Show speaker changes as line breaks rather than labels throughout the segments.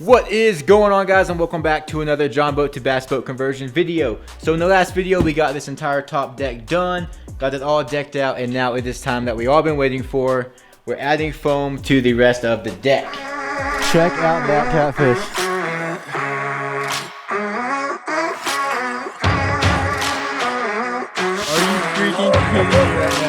What is going on, guys, and welcome back to another John boat to bass boat conversion video. So in the last video we got this entire top deck done, got it all decked out, and now it is time that we all been waiting for. We're adding foam to the rest of the deck. Check out that catfish. Are you freaking kidding me right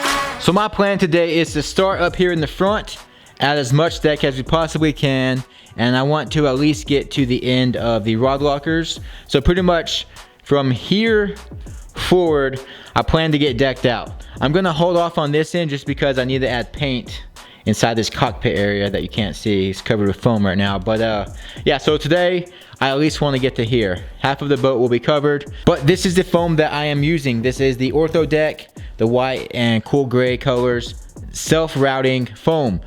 now? So my plan today is to start up here in the front, add as much deck as we possibly can, and I want to at least get to the end of the rod lockers. So pretty much from here forward, I plan to get decked out. I'm gonna hold off on this end just because I need to add paint inside this cockpit area that you can't see. It's covered with foam right now, but yeah, so today I at least want to get to here. Half of the boat will be covered, but this is the foam that I am using. This is the Ortho Deck, the white and cool gray colors, self-routing foam.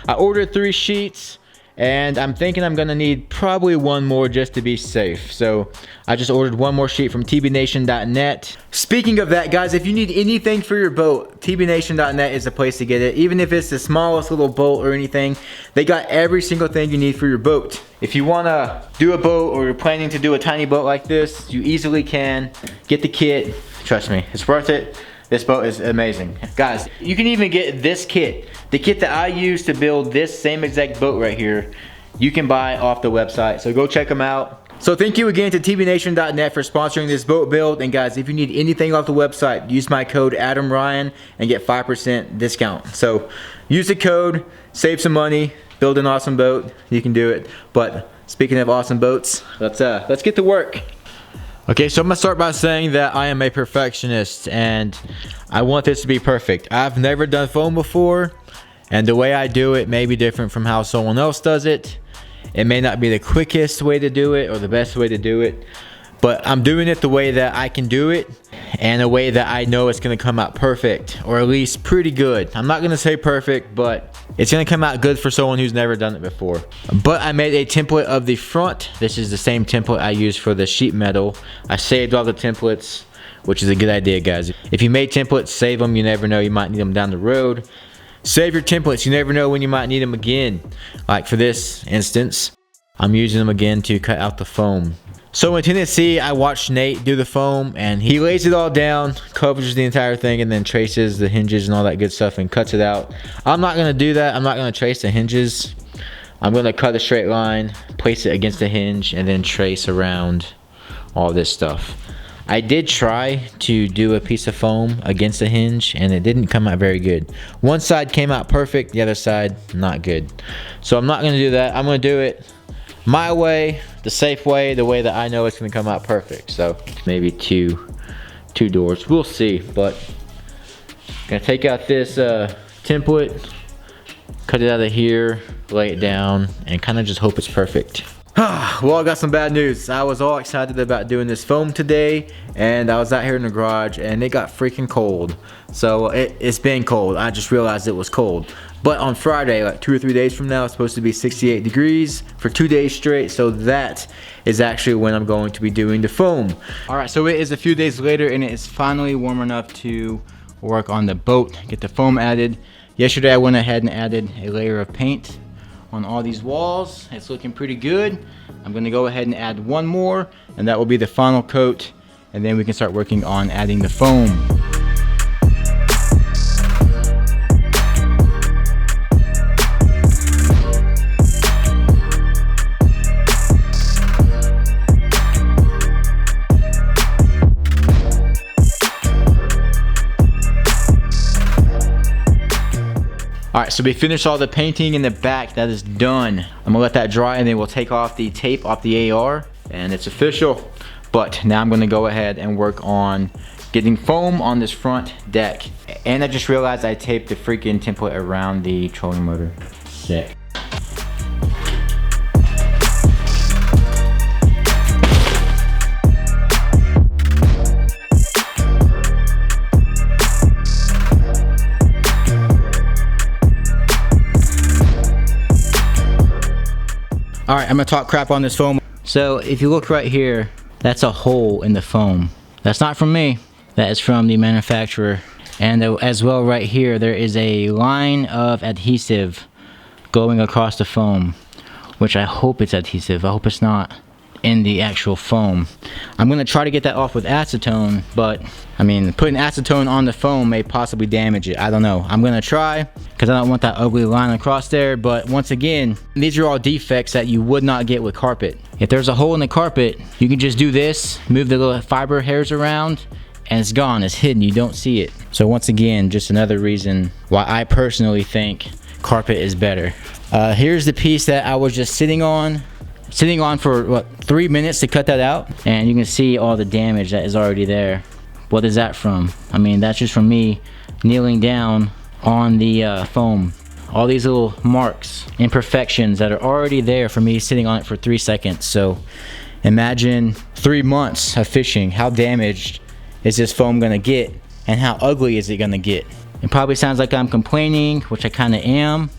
I ordered 3 sheets, and I'm thinking I'm gonna need probably one more just to be safe. So I just ordered one more sheet from tbnation.net. Speaking of that, guys, if you need anything for your boat, tbnation.net is the place to get it. Even if it's the smallest little boat or anything, they got every single thing you need for your boat. If you wanna do a boat or you're planning to do a tiny boat like this, you easily can. Get the kit, trust me, it's worth it. This boat is amazing. Guys, you can even get this kit. The kit that I use to build this same exact boat right here, you can buy off the website. So go check them out. So thank you again to tbnation.net for sponsoring this boat build. And guys, if you need anything off the website, use my code AdamRyan and get 5% discount. So use the code, save some money, build an awesome boat. You can do it. But speaking of awesome boats, let's get to work. Okay, so I'm gonna start by saying that I am a perfectionist and I want this to be perfect. I've never done foam before, and the way I do it may be different from how someone else does it. It may not be the quickest way to do it or the best way to do it, but I'm doing it the way that I can do it and a way that I know it's gonna come out perfect, or at least pretty good. I'm not gonna say perfect, but it's gonna come out good for someone who's never done it before. But I made a template of the front. This is the same template I used for the sheet metal. I saved all the templates, which is a good idea, guys. If you made templates, save them. You never know, you might need them down the road. Save your templates, you never know when you might need them again. Like for this instance, I'm using them again to cut out the foam. So in Tennessee, I watched Nate do the foam, and he lays it all down, covers the entire thing, and then traces the hinges and all that good stuff and cuts it out. I'm not gonna do that. I'm not gonna trace the hinges. I'm gonna cut a straight line, place it against the hinge, and then trace around all this stuff. I did try to do a piece of foam against the hinge, and it didn't come out very good. One side came out perfect, the other side not good. So I'm not gonna do that. I'm gonna do it my way, the safe way, the way that I know it's gonna come out perfect. So maybe two doors, we'll see. But gonna take out this template, cut it out of here, lay it down, and kind of just hope it's perfect. Well, I got some bad news. I was all excited about doing this foam today, and I was out here in the garage and it got freaking cold. So it's been cold. I just realized it was cold. But on Friday, like 2 or 3 days from now, it's supposed to be 68 degrees for 2 days straight. So that is actually when I'm going to be doing the foam. All right, so it is a few days later and it is finally warm enough to work on the boat, get the foam added. Yesterday I went ahead and added a layer of paint on all these walls. It's looking pretty good. I'm gonna go ahead and add one more, and that will be the final coat, and then we can start working on adding the foam. Alright, so we finished all the painting in the back. That is done. I'm gonna let that dry, and then we'll take off the tape off the AR, and it's official. But now I'm gonna go ahead and work on getting foam on this front deck. And I just realized I taped the freaking template around the trolling motor deck. All right, I'm gonna talk crap on this foam. So if you look right here, that's a hole in the foam. That's not from me, that is from the manufacturer. And as well right here, there is a line of adhesive going across the foam. which I hope it's adhesive. I hope it's not in the actual foam. I'm gonna try to get that off with acetone, but I mean, putting acetone on the foam may possibly damage it. I don't know. I'm gonna try because I don't want that ugly line across there. But once again, these are all defects that you would not get with carpet. If there's a hole in the carpet, you can just do this, move the little fiber hairs around, and it's gone. It's hidden. You don't see it. So once again, just another reason why I personally think carpet is better. Here's the piece that I was just sitting on for what, 3 minutes to cut that out, and you can see all the damage that is already there. What is that from? I mean, that's just from me kneeling down on the foam. All these little marks, imperfections that are already there for me sitting on it for 3 seconds. So imagine 3 months of fishing. How damaged is this foam gonna get, and how ugly is it gonna get? It probably sounds like I'm complaining, which I kind of am,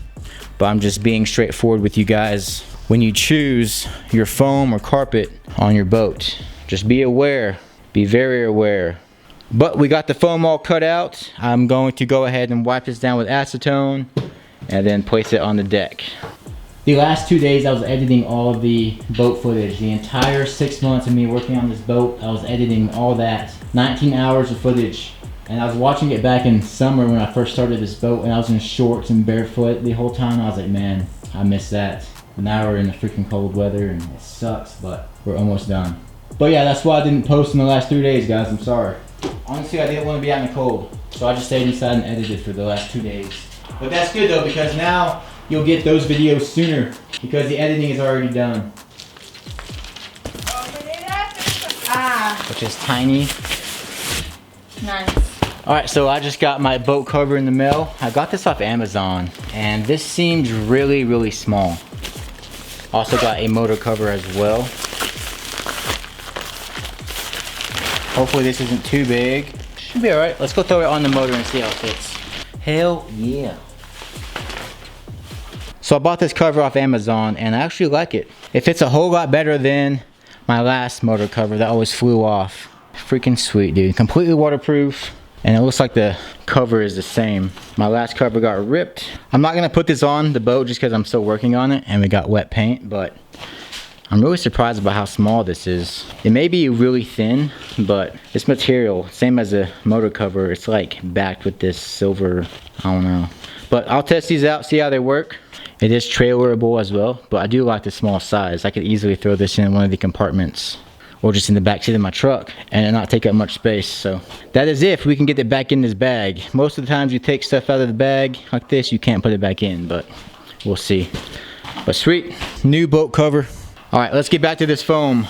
but I'm just being straightforward with you guys. When you choose your foam or carpet on your boat, just be aware, be very aware. But we got the foam all cut out. I'm going to go ahead and wipe this down with acetone and then place it on the deck. The last 2 days I was editing all of the boat footage. The entire 6 months of me working on this boat, I was editing all that. 19 hours of footage. And I was watching it back in summer when I first started this boat, and I was in shorts and barefoot the whole time. I was like, man, I miss that. But now we're in the freaking cold weather and it sucks, but we're almost done. But yeah, that's why I didn't post in the last 3 days, guys. I'm sorry. Honestly, I didn't want to be out in the cold, so I just stayed inside and edited for the last 2 days. But that's good though, because now you'll get those videos sooner because the editing is already done. Which is tiny.
Nice.
Alright, so I just got my boat cover in the mail. I got this off Amazon, and this seems really, really small. Also got a motor cover as well. Hopefully this isn't too big. Should be alright. Let's go throw it on the motor and see how it fits. Hell yeah. So I bought this cover off Amazon, and I actually like it. It fits a whole lot better than my last motor cover that always flew off. Freaking sweet, dude. Completely waterproof. And it looks like the cover is the same. My last cover got ripped. I'm not gonna put this on the boat just because I'm still working on it and we got wet paint, but I'm really surprised about how small this is. It may be really thin, but this material, same as the motor cover, it's like backed with this silver, I don't know. But I'll test these out, see how they work. It is trailerable as well, but I do like the small size. I could easily throw this in one of the compartments, or just in the back seat of my truck and it not take up much space. So that is if we can get it back in this bag. Most of the times you take stuff out of the bag like this, you can't put it back in, but we'll see. But sweet, new boat cover. All right, let's get back to this foam.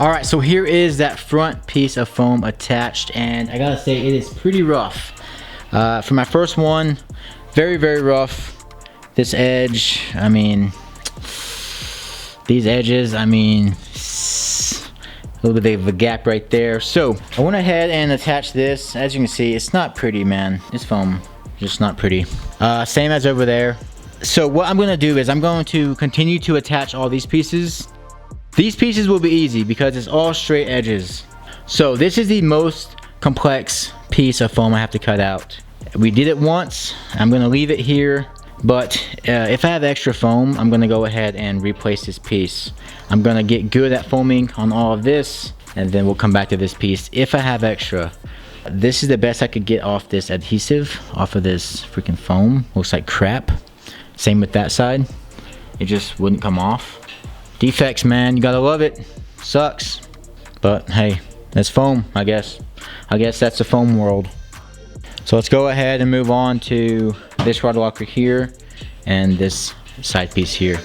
All right, so here is that front piece of foam attached, and I gotta say it is pretty rough. For my first one, very, very rough. This edge, I mean, these edges, I mean, a little bit of a gap right there. So I went ahead and attached this. As you can see, it's not pretty, man. This foam, just not pretty. Same as over there. So what I'm gonna do is I'm going to continue to attach all these pieces. These pieces will be easy because it's all straight edges. So this is the most complex piece of foam I have to cut out. We did it once. I'm gonna leave it here, but if I have extra foam, I'm gonna go ahead and replace this piece. I'm gonna get good at foaming on all of this, and then we'll come back to this piece if I have extra. This is the best I could get off this adhesive, off of this freaking foam. Looks like crap. Same with that side. It just wouldn't come off. Defects, man, you gotta love it. Sucks, but hey, that's foam, I guess. I guess that's the foam world. So let's go ahead and move on to this rod locker here and this side piece here.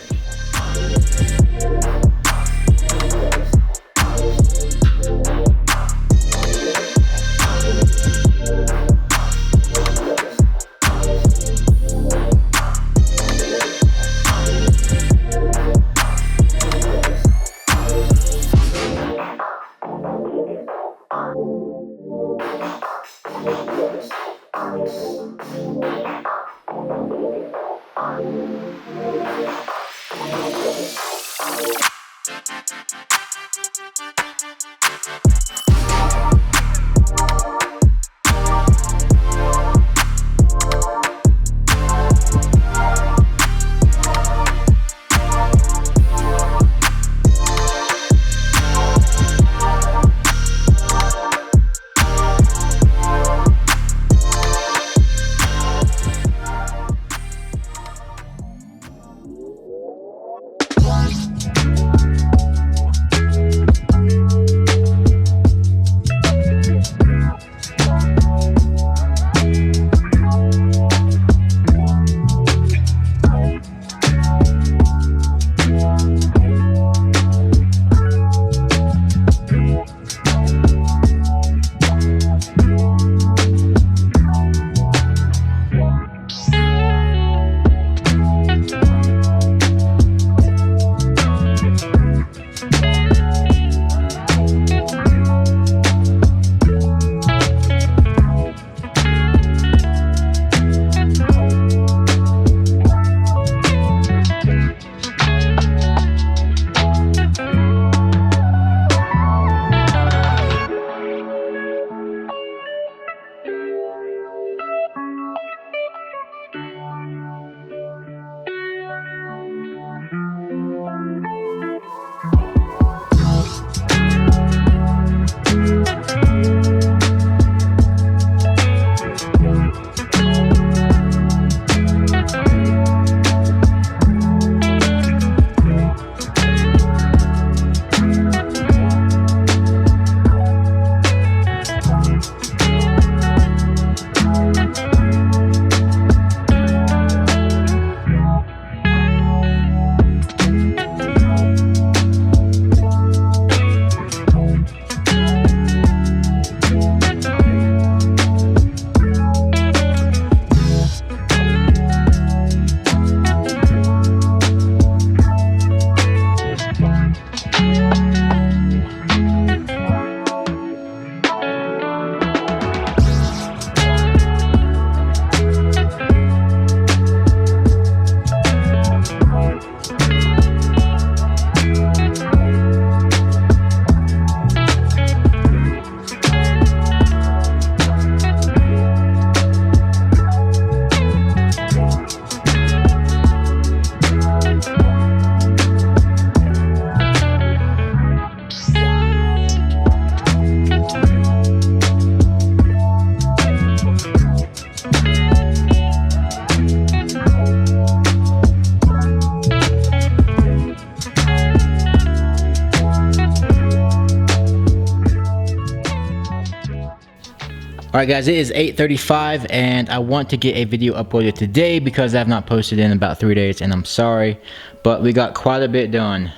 Alright guys, it is 8:35 and I want to get a video uploaded today because I have not posted in about 3 days, and I'm sorry, but we got quite a bit done.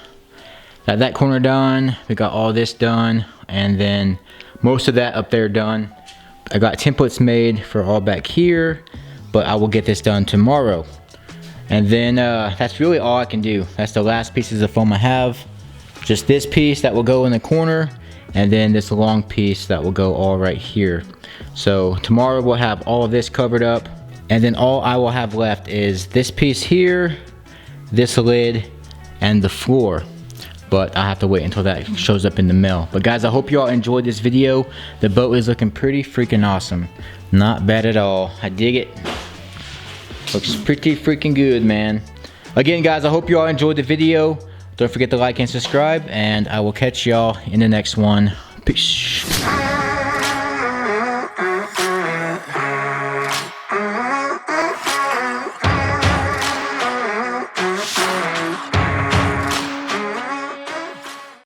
Got that corner done, we got all this done, and then most of that up there done. I got templates made for all back here, but I will get this done tomorrow. And then that's really all I can do. That's the last pieces of foam I have. Just this piece that will go in the corner, and then this long piece that will go all right here. So tomorrow we'll have all of this covered up, and then all I will have left is this piece here, this lid, and the floor. But I have to wait until that shows up in the mail. But guys, I hope you all enjoyed this video. The boat is looking pretty freaking awesome. Not bad at all. I dig it. Looks pretty freaking good, man. Again guys, I hope you all enjoyed the video. Don't forget to like and subscribe, and I will catch y'all in the next one. Peace.